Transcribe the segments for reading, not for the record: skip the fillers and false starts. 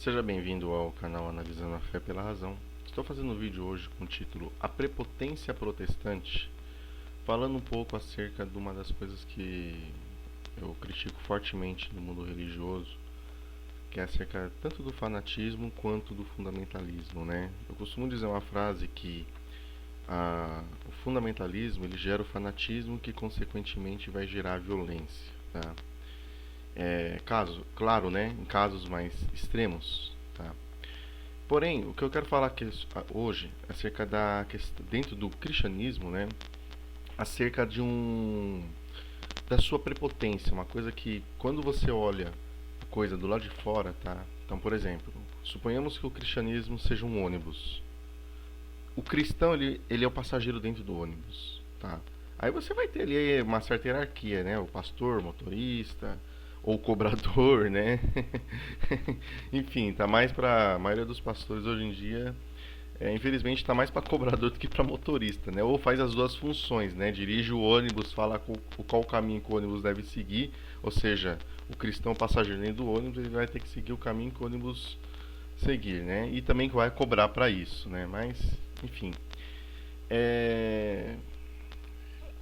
Seja bem-vindo ao canal Analisando a Fé pela Razão. Estou fazendo um vídeo hoje com o título A Prepotência Protestante, falando um pouco acerca de uma das coisas que eu critico fortemente no mundo religioso, que é acerca tanto do fanatismo quanto do fundamentalismo, né? Eu costumo dizer uma frase que o fundamentalismo ele gera o fanatismo que consequentemente vai gerar violência, tá? Claro, né, em casos mais extremos, tá? Porém, o que eu quero falar aqui hoje acerca da questão dentro do cristianismo, né, acerca da sua prepotência, uma coisa que quando você olha a coisa do lado de fora, tá? Então, por exemplo, suponhamos que o cristianismo seja um ônibus. O cristão ele é o passageiro dentro do ônibus, tá? Aí você vai ter ali uma certa hierarquia, né? O pastor, o motorista, ou o cobrador, né? Enfim, tá mais para a maioria dos pastores hoje em dia, infelizmente tá mais para cobrador do que para motorista, né? Ou faz as duas funções, né? Dirige o ônibus, fala qual caminho que o ônibus deve seguir, ou seja, o cristão passageiro dentro do ônibus ele vai ter que seguir o caminho que o ônibus seguir, né? E também vai cobrar para isso, né? Mas, enfim, é...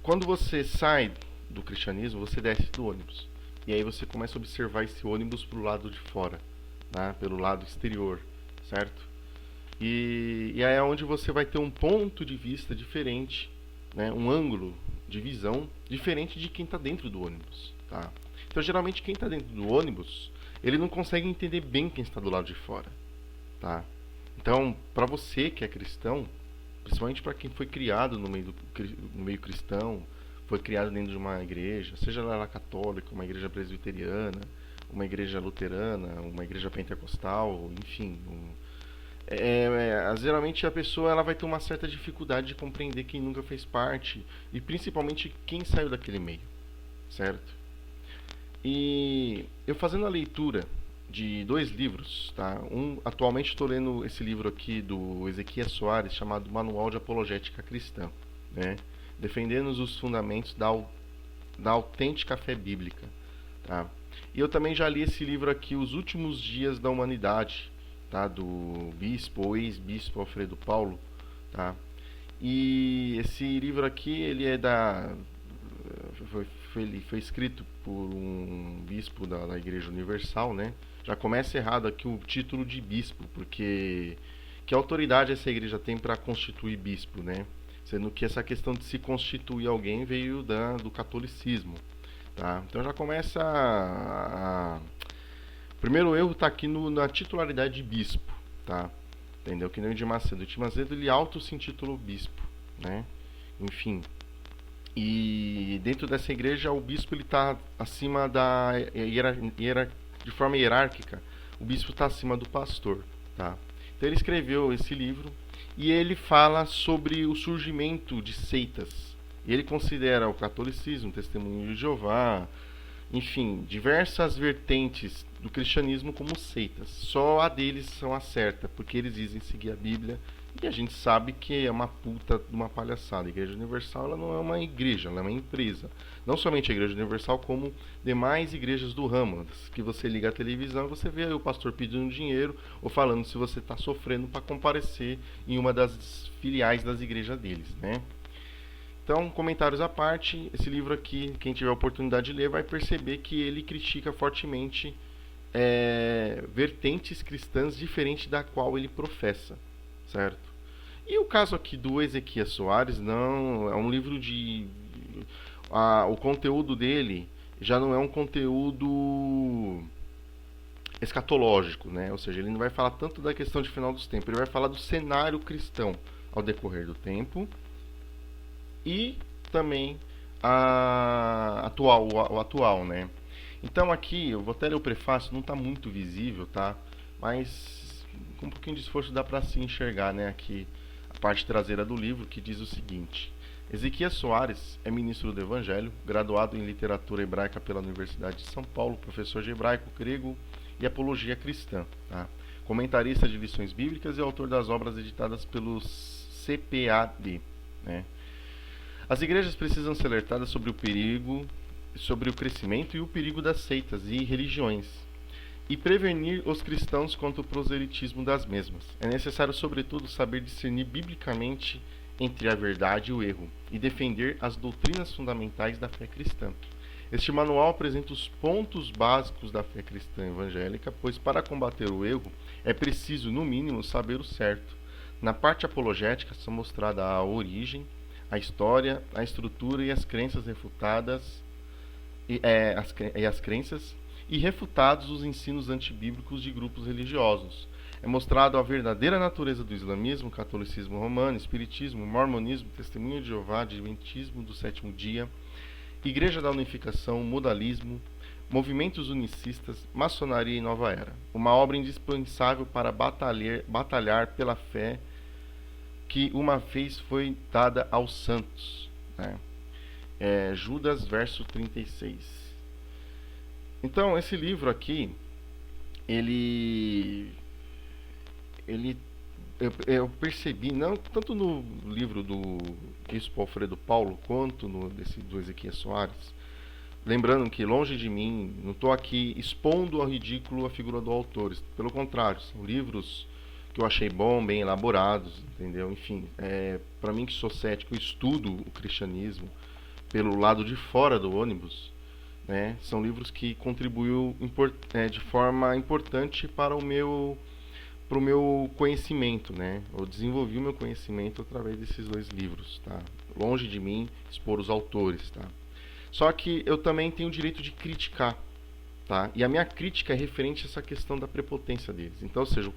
quando você sai do cristianismo, você desce do ônibus. E aí você começa a observar esse ônibus pro lado de fora, né? Pelo lado exterior, certo? E aí é onde você vai ter um ponto de vista diferente, né? Um ângulo de visão diferente de quem está dentro do ônibus, tá? Então, geralmente, quem está dentro do ônibus, ele não consegue entender bem quem está do lado de fora, tá? Então, para você que é cristão, principalmente para quem foi criado no meio cristão, foi criado dentro de uma igreja, seja ela católica, uma igreja presbiteriana, uma igreja luterana, uma igreja pentecostal, enfim. Geralmente a pessoa ela vai ter uma certa dificuldade de compreender quem nunca fez parte e principalmente quem saiu daquele meio, certo? E eu fazendo a leitura de dois livros, tá? Atualmente estou lendo esse livro aqui do Ezequias Soares chamado Manual de Apologética Cristã, né? Defendendo os fundamentos da autêntica fé bíblica, tá? E eu também já li esse livro aqui, Os Últimos Dias da Humanidade, tá? Do bispo ou ex-bispo Alfredo Paulo, tá? E esse livro aqui ele é ele foi escrito por um bispo da Igreja Universal, né? Já começa errado aqui o título de bispo, porque que autoridade essa igreja tem para constituir bispo, né? Sendo que essa questão de se constituir alguém veio do catolicismo, tá? Então já começa o primeiro erro está aqui na titularidade de bispo, tá? Entendeu? Que nem o de Macedo. O de Macedo ele auto se intitulou bispo, né? Enfim. E dentro dessa igreja o bispo ele está acima de forma hierárquica. O bispo está acima do pastor, tá? Então ele escreveu esse livro e ele fala sobre o surgimento de seitas. E ele considera o catolicismo, o testemunho de Jeová, enfim, diversas vertentes do cristianismo como seitas. Só a deles são a certa, porque eles dizem seguir a Bíblia e a gente sabe que é uma puta de uma palhaçada. A Igreja Universal ela não é uma igreja, ela é uma empresa. Não somente a Igreja Universal, como demais igrejas do ramo, que você liga a televisão e você vê aí o pastor pedindo dinheiro ou falando se você está sofrendo para comparecer em uma das filiais das igrejas deles, né? Então, comentários à parte, esse livro aqui, quem tiver a oportunidade de ler, vai perceber que ele critica fortemente vertentes cristãs diferentes da qual ele professa, certo? E o caso aqui do Ezequias Soares, não, é um livro o conteúdo dele já não é um conteúdo escatológico, né? Ou seja, ele não vai falar tanto da questão de final dos tempos, ele vai falar do cenário cristão ao decorrer do tempo e também o atual, né? Então aqui, eu vou até ler o prefácio, não está muito visível, tá? Mas com um pouquinho de esforço dá para se enxergar, né? Aqui a parte traseira do livro que diz o seguinte: Ezequias Soares é ministro do Evangelho, graduado em literatura hebraica pela Universidade de São Paulo, professor de hebraico, grego e apologia cristã, tá? Comentarista de lições bíblicas e autor das obras editadas pelo CPAD, né? As igrejas precisam ser alertadas sobre o perigo, sobre o crescimento e o perigo das seitas e religiões. e prevenir os cristãos contra o proselitismo das mesmas. É necessário, sobretudo, saber discernir biblicamente entre a verdade e o erro e defender as doutrinas fundamentais da fé cristã. Este manual apresenta os pontos básicos da fé cristã evangélica, pois para combater o erro é preciso, no mínimo, saber o certo. Na parte apologética são mostradas a origem, a história, a estrutura e as crenças refutadas as crenças e refutados os ensinos antibíblicos de grupos religiosos. É mostrado a verdadeira natureza do islamismo, catolicismo romano, espiritismo, mormonismo, testemunho de Jeová, adventismo do sétimo dia, Igreja da Unificação, modalismo, movimentos unicistas, maçonaria e nova era. Uma obra indispensável para batalhar pela fé que uma vez foi dada aos santos. Né? Judas, verso 36. Então, esse livro aqui, eu percebi, não tanto no livro do Bispo Alfredo Paulo, quanto no do Ezequias Soares, lembrando que, longe de mim, não estou aqui expondo ao ridículo a figura do autor, pelo contrário, são livros que eu achei bem elaborados, entendeu? Enfim, para mim que sou cético, eu estudo o cristianismo pelo lado de fora do ônibus, né? São livros que contribuíram de forma importante para o meu conhecimento, né? Eu desenvolvi o meu conhecimento através desses dois livros, tá? Longe de mim expor os autores, tá? Só que eu também tenho o direito de criticar, tá? E a minha crítica é referente a essa questão da prepotência deles. Então, ou seja,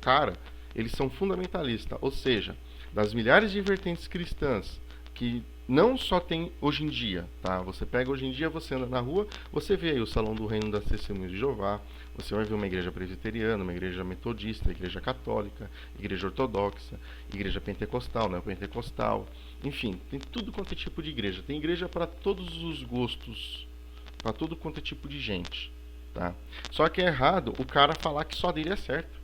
eles são fundamentalistas, ou seja, das milhares de vertentes cristãs que não só tem hoje em dia, tá? Você pega hoje em dia, você anda na rua, você vê aí o Salão do Reino das Testemunhas de Jeová, você vai ver uma igreja presbiteriana, uma igreja metodista, igreja católica, igreja ortodoxa, igreja pentecostal, neopentecostal, enfim, tem tudo quanto é tipo de igreja. Tem igreja para todos os gostos, para todo quanto é tipo de gente, tá? Só que é errado o cara falar que só dele é certo.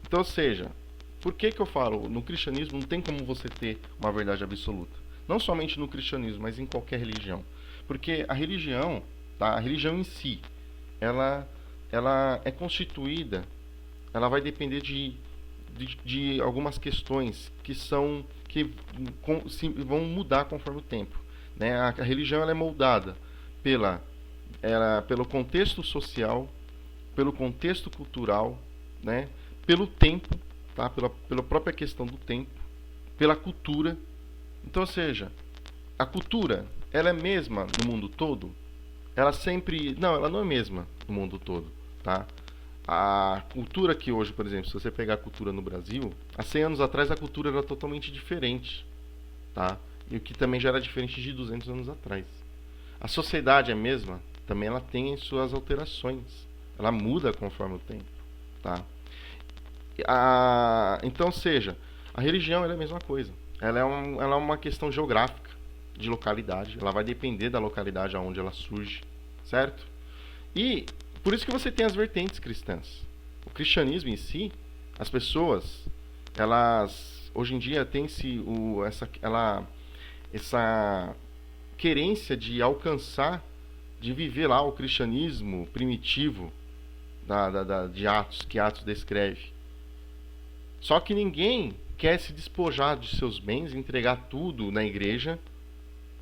Então, ou seja, por que eu falo, no cristianismo não tem como você ter uma verdade absoluta? Não somente no cristianismo, mas em qualquer religião. Porque a religião, tá? A religião em si, ela é constituída, ela vai depender de algumas questões que vão mudar conforme o tempo, né? A religião ela é moldada pelo contexto social, pelo contexto cultural, né? Pelo tempo, tá? Pela própria questão do tempo, pela cultura. Então, ou seja, a cultura, ela é mesma no mundo todo? Ela não é mesma no mundo todo, tá? A cultura que hoje, por exemplo, se você pegar a cultura no Brasil, há 100 anos atrás a cultura era totalmente diferente, tá? E o que também já era diferente de 200 anos atrás. A sociedade é a mesma, também ela tem suas alterações. Ela muda conforme o tempo, tá? Então, seja, a religião ela é a mesma coisa. Ela é uma questão geográfica, de localidade. Ela vai depender da localidade onde ela surge, certo? E por isso que você tem as vertentes cristãs. O cristianismo em si, as pessoas, elas hoje em dia têm essa querência de alcançar, de viver lá o cristianismo primitivo de Atos, que Atos descreve. Só que ninguém quer se despojar de seus bens, entregar tudo na igreja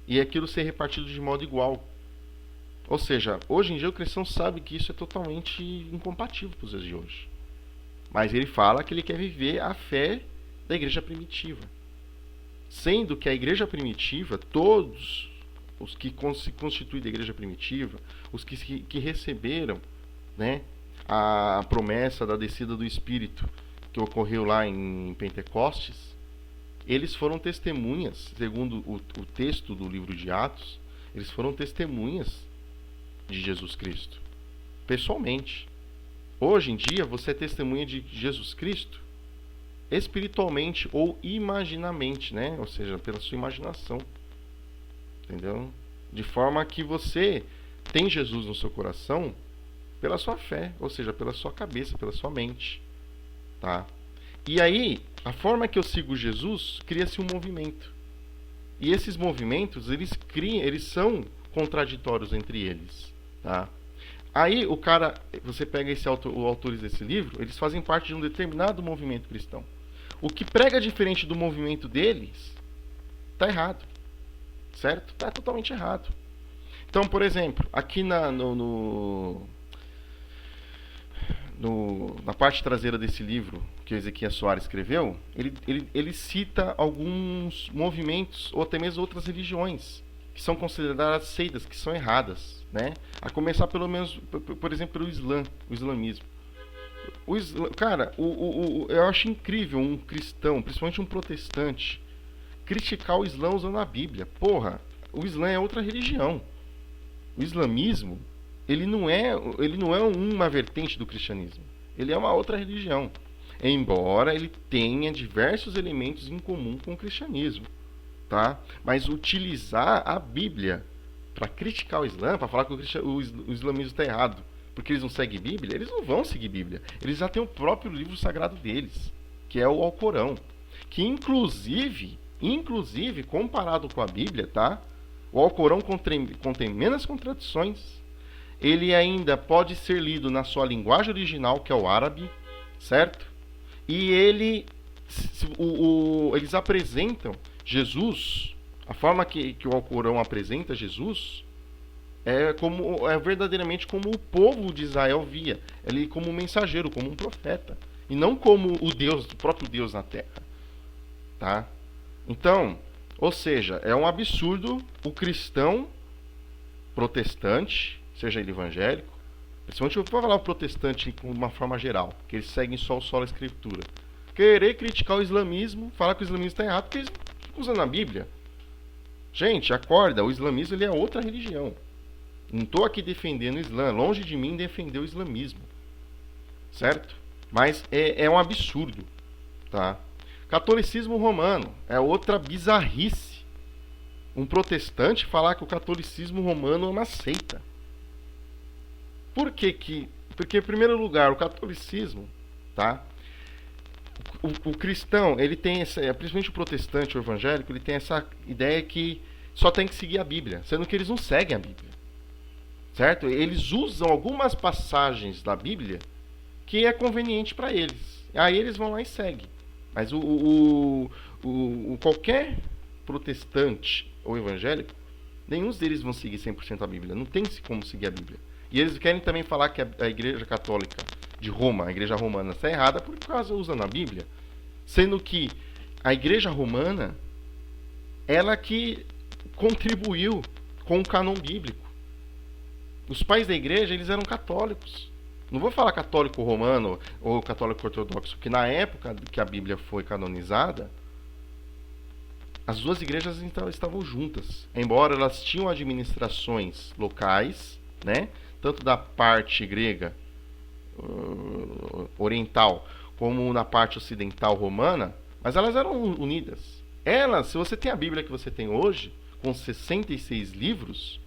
e aquilo ser repartido de modo igual. Ou seja, hoje em dia o cristão sabe que isso é totalmente incompatível para os dias de hoje. Mas ele fala que ele quer viver a fé da igreja primitiva. Sendo que a igreja primitiva, todos os que se constituem da igreja primitiva, os que receberam, né, a promessa da descida do Espírito, que ocorreu lá em Pentecostes, eles foram testemunhas, segundo o texto do livro de Atos, eles foram testemunhas de Jesus Cristo, pessoalmente. Hoje em dia, você é testemunha de Jesus Cristo espiritualmente ou imaginamente, né? Ou seja, pela sua imaginação, entendeu? De forma que você tem Jesus no seu coração pela sua fé, ou seja, pela sua cabeça, pela sua mente. Tá? E aí, a forma que eu sigo Jesus, cria-se um movimento. E esses movimentos, eles são contraditórios entre eles. Tá? Aí o cara, você pega os autores desse livro, eles fazem parte de um determinado movimento cristão. O que prega diferente do movimento deles, tá errado. Certo? Tá totalmente errado. Então, por exemplo, aqui na parte traseira desse livro que o Ezequias Soares escreveu, ele cita alguns movimentos ou até mesmo outras religiões que são consideradas seitas, que são erradas, né? A começar pelo menos, por exemplo, pelo o islamismo. Cara, eu acho incrível um cristão, principalmente um protestante, criticar o Islã usando a Bíblia. Porra, o Islã é outra religião. O islamismo, ele não é uma vertente do cristianismo. Ele é uma outra religião. Embora ele tenha diversos elementos em comum com o cristianismo, tá? Mas utilizar a Bíblia para criticar o Islã, para falar que o islamismo está errado, porque eles não seguem Bíblia, eles não vão seguir Bíblia. Eles já têm o próprio livro sagrado deles, que é o Alcorão, que inclusive comparado com a Bíblia, tá? O Alcorão contém menos contradições. Ele ainda pode ser lido na sua linguagem original, que é o árabe, certo? E eles apresentam Jesus, a forma que o Alcorão apresenta Jesus é verdadeiramente como o povo de Israel via, ele como um mensageiro, como um profeta, e não como o próprio Deus na Terra, tá? Então, ou seja, é um absurdo o cristão protestante, seja ele evangélico, principalmente eu vou falar o protestante de uma forma geral, que eles seguem só a escritura, querer criticar o islamismo, falar que o islamismo está errado, porque eles ficam usando a Bíblia. Gente, acorda, o islamismo ele é outra religião. Não estou aqui defendendo o Islã, longe de mim defender o islamismo, certo? Mas é um absurdo, tá? Catolicismo romano é outra bizarrice. Um protestante falar que o catolicismo romano é uma seita. Por que que... Porque, em primeiro lugar, o catolicismo, tá? O cristão, ele tem principalmente o protestante, o evangélico, ele tem essa ideia que só tem que seguir a Bíblia, sendo que eles não seguem a Bíblia, certo? Eles usam algumas passagens da Bíblia que é conveniente para eles. Aí eles vão lá e seguem. Mas qualquer protestante ou evangélico, nenhum deles vão seguir 100% a Bíblia. Não tem como seguir a Bíblia. E eles querem também falar que a Igreja Católica de Roma, a Igreja Romana, está errada por causa usando a Bíblia. Sendo que a Igreja Romana, ela que contribuiu com o cânon bíblico. Os pais da Igreja, eles eram católicos. Não vou falar católico romano ou católico ortodoxo, porque na época que a Bíblia foi canonizada, as duas igrejas estavam juntas. Embora elas tinham administrações locais, né? Tanto da parte grega oriental como na parte ocidental romana, mas elas eram unidas. Se você tem a Bíblia que você tem hoje, com 66 livros,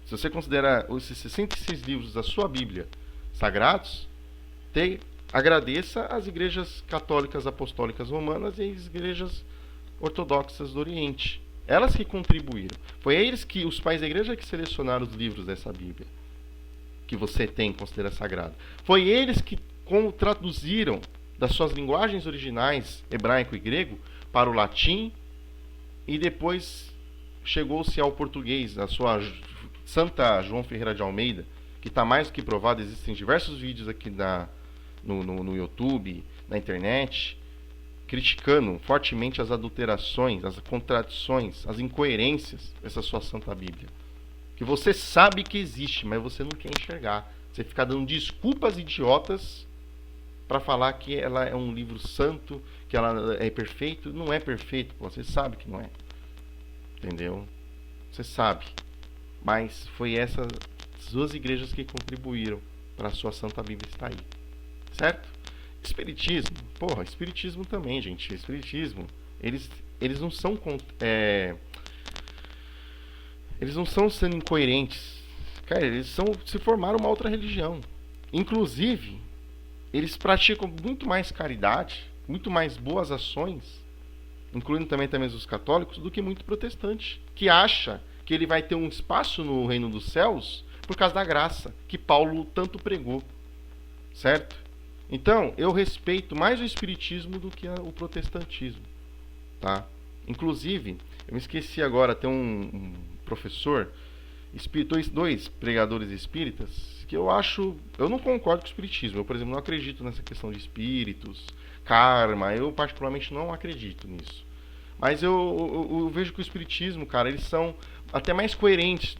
se você considerar esses 66 livros da sua Bíblia sagrados, agradeça às igrejas católicas apostólicas romanas e às igrejas ortodoxas do Oriente. Elas que contribuíram. Foi os pais da igreja que selecionaram os livros dessa Bíblia que você tem considera sagrado. Foi eles que traduziram das suas linguagens originais, hebraico e grego, para o latim, e depois chegou-se ao português, a sua Santa João Ferreira de Almeida, que está mais do que provado. Existem diversos vídeos aqui no YouTube, na internet, criticando fortemente as adulterações, as contradições, as incoerências dessa sua Santa Bíblia. Que você sabe que existe, mas você não quer enxergar. Você fica dando desculpas idiotas para falar que ela é um livro santo, que ela é perfeito. Não é perfeito, você sabe que não é. Entendeu? Você sabe. Mas foi essas duas igrejas que contribuíram para a sua Santa Bíblia estar aí. Certo? Espiritismo. Porra, espiritismo também, gente. Espiritismo, eles não são... eles não são sendo incoerentes. Cara, eles se formaram uma outra religião. Inclusive, eles praticam muito mais caridade, muito mais boas ações, incluindo também os católicos, do que muito protestante, que acha que ele vai ter um espaço no reino dos céus por causa da graça que Paulo tanto pregou, certo? Então, eu respeito mais o espiritismo do que o protestantismo, tá? Inclusive, eu me esqueci agora, tem um professor, dois pregadores espíritas, que eu não concordo com o espiritismo. Eu, por exemplo, não acredito nessa questão de espíritos, karma, eu particularmente não acredito nisso. Mas eu vejo que o espiritismo, cara, eles são até mais coerentes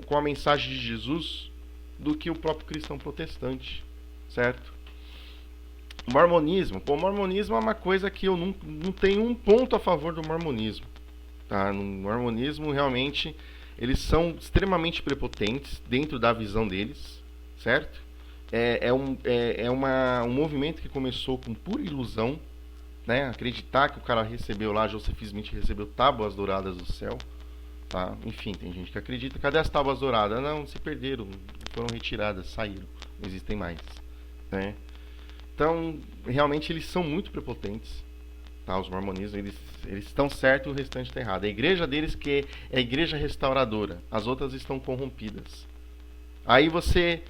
com a mensagem de Jesus do que o próprio cristão protestante, certo? O mormonismo, o mormonismo é uma coisa que eu não tenho um ponto a favor do mormonismo, tá? No mormonismo, realmente, eles são extremamente prepotentes dentro da visão deles, certo? Um movimento que começou com pura ilusão, né? Acreditar que o cara recebeu lá, Joseph Smith recebeu tábuas douradas do céu, tá? Enfim, tem gente que acredita. Cadê as tábuas douradas? Não, se perderam, foram retiradas, saíram, não existem mais, né? Então, realmente eles são muito prepotentes, tá? Os mormonistas, eles estão certos e o restante está errado. A igreja deles que é a igreja restauradora, as outras estão corrompidas. Aí você,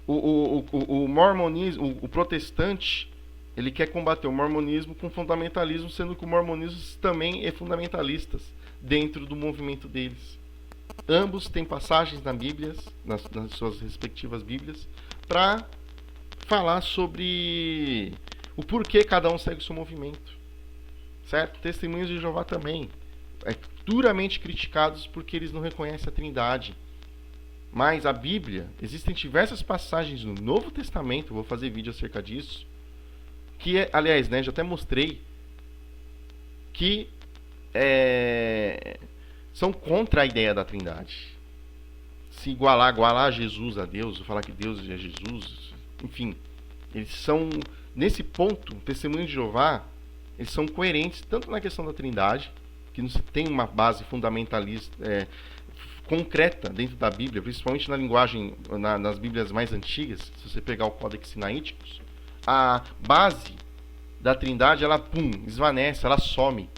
o mormonismo, o protestante, ele quer combater o mormonismo com fundamentalismo, sendo que o mormonismo também é fundamentalista dentro do movimento deles. Ambos têm passagens na Bíblia, nas suas respectivas Bíblias, para falar sobre o porquê cada um segue o seu movimento, certo? Testemunhos de Jeová também duramente criticados porque eles não reconhecem a Trindade. Mas a Bíblia, existem diversas passagens no Novo Testamento, vou fazer vídeo acerca disso, que aliás, né, já até mostrei, que são contra a ideia da Trindade. Se igualar Jesus a Deus, ou falar que Deus é Jesus, enfim, eles são, nesse ponto, o Testemunho de Jeová, eles são coerentes tanto na questão da Trindade, que não se tem uma base fundamentalista concreta dentro da Bíblia, principalmente na linguagem, nas Bíblias mais antigas. Se você pegar o Códex Sinaíticos, a base da Trindade, ela esvanece, ela some.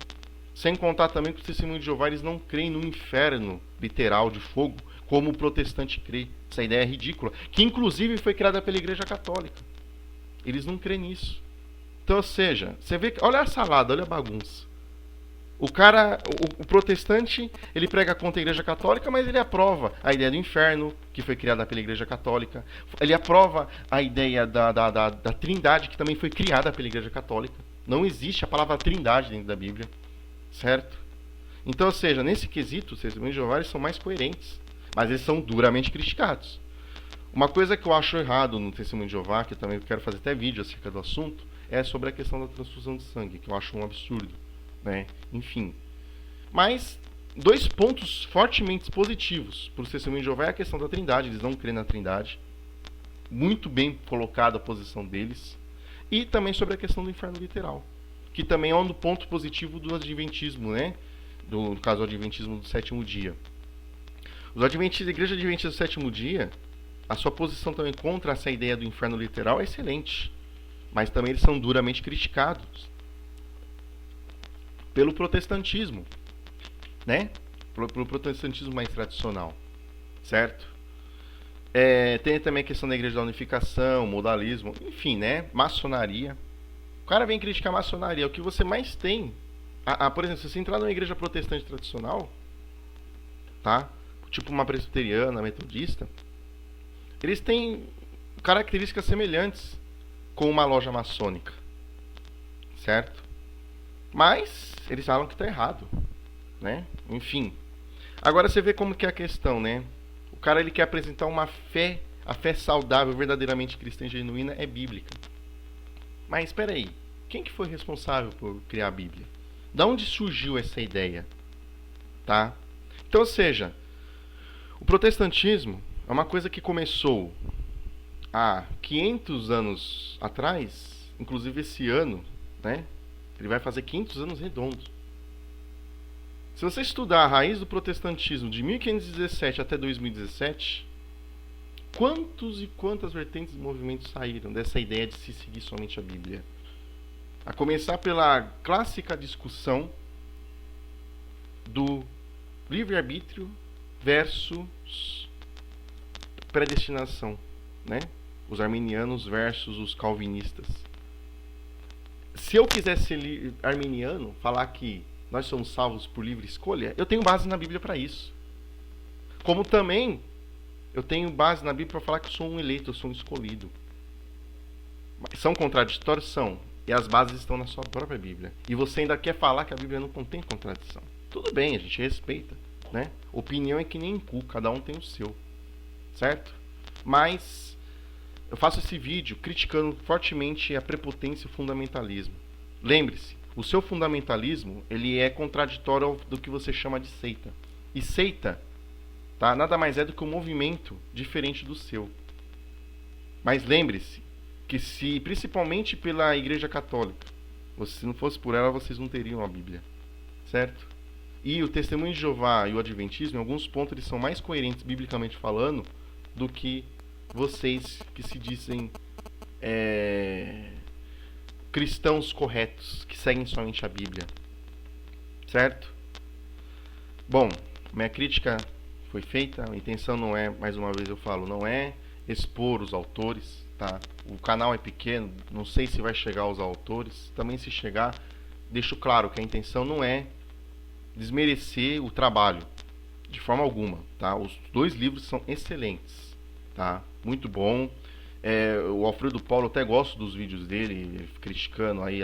Sem contar também que os Testemunhos de Jeová, eles não creem no inferno literal de fogo, como o protestante crê. Essa ideia é ridícula, que inclusive foi criada pela Igreja Católica. Eles não creem nisso. Então, ou seja, você vê, olha a salada, olha a bagunça. O protestante, ele prega contra a Igreja Católica, mas ele aprova a ideia do inferno, que foi criada pela Igreja Católica. Ele aprova a ideia da Trindade, que também foi criada pela Igreja Católica. Não existe a palavra Trindade dentro da Bíblia, certo? Então, ou seja, nesse quesito, os Testemunhos de Jeová, eles são mais coerentes, mas eles são duramente criticados. Uma coisa que eu acho errado no Testemunho de Jeová, que eu também quero fazer até vídeo acerca do assunto, é sobre a questão da transfusão de sangue, que eu acho um absurdo, né? Enfim. Mas dois pontos fortemente positivos para o Testemunho de Jeová é a questão da Trindade. Eles não creem na Trindade. Muito bem colocada a posição deles. E também sobre a questão do inferno literal, que também é um ponto positivo do adventismo, né? No caso, o adventismo do sétimo dia. Os adventistas, a Igreja Adventista do sétimo dia, a sua posição também contra essa ideia do inferno literal é excelente. Mas também eles são duramente criticados pelo protestantismo, né? Pelo protestantismo mais tradicional, certo? Tem também a questão da Igreja da Unificação, modalismo, enfim, né? Maçonaria. O cara vem criticar a maçonaria. O que você mais tem, por exemplo, se você entrar numa igreja protestante tradicional, tá? Tipo uma presbiteriana, metodista, eles têm características semelhantes com uma loja maçônica, certo? Mas eles falam que está errado, né? Enfim. Agora você vê como que é a questão, né? O cara, ele quer apresentar uma fé, a fé saudável, verdadeiramente cristã e genuína é bíblica. Mas espera aí, quem que foi responsável por criar a Bíblia? Da onde surgiu essa ideia? Tá? Então, ou seja, o protestantismo é uma coisa que começou há 500 anos atrás, inclusive esse ano, né? Ele vai fazer 500 anos redondos. Se você estudar a raiz do protestantismo de 1517 até 2017, quantos e quantas vertentes e movimentos saíram dessa ideia de se seguir somente a Bíblia? A começar pela clássica discussão do livre-arbítrio versus predestinação, né? Os arminianos versus os calvinistas. Se eu quiser ser arminiano, falar que nós somos salvos por livre escolha, eu tenho base na Bíblia para isso. Como também eu tenho base na Bíblia para falar que eu sou um eleito, eu sou um escolhido. São contraditórios? São. E as bases estão na sua própria Bíblia. E você ainda quer falar que a Bíblia não contém contradição. Tudo bem, a gente respeita, né? Opinião é que nem cu, cada um tem o seu. Certo? Mas eu faço esse vídeo criticando fortemente a prepotência e o fundamentalismo. Lembre-se, o seu fundamentalismo, ele é contraditório do que você chama de seita. E seita, tá, nada mais é do que um movimento diferente do seu. Mas lembre-se que se, principalmente pela Igreja Católica, se não fosse por ela, vocês não teriam a Bíblia. Certo? E o Testemunho de Jeová e o Adventismo, em alguns pontos, eles são mais coerentes, biblicamente falando, do que vocês que se dizem cristãos corretos, que seguem somente a Bíblia. Certo? Bom, minha crítica foi feita, a intenção não é, mais uma vez eu falo, não é expor os autores, tá? O canal é pequeno, não sei se vai chegar aos autores, também se chegar, deixo claro que a intenção não é desmerecer o trabalho, de forma alguma, tá? Os dois livros são excelentes, tá? Muito bom. O Alfredo Paulo, até gosto dos vídeos dele, criticando aí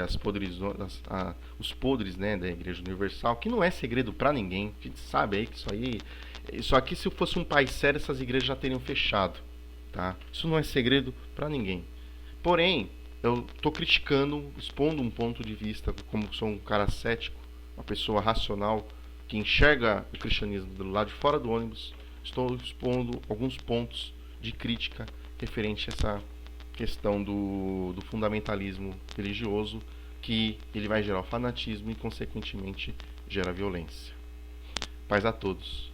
os podres, né, da Igreja Universal, que não é segredo pra ninguém. A gente sabe aí que isso aqui, se fosse um país sério, essas igrejas já teriam fechado, tá? Isso não é segredo pra ninguém. Porém, eu tô criticando, expondo um ponto de vista, como sou um cara cético, uma pessoa racional, que enxerga o cristianismo do lado de fora do ônibus. Estou expondo alguns pontos de crítica referente a essa questão do fundamentalismo religioso, que ele vai gerar o fanatismo e, consequentemente, gera violência. Paz a todos.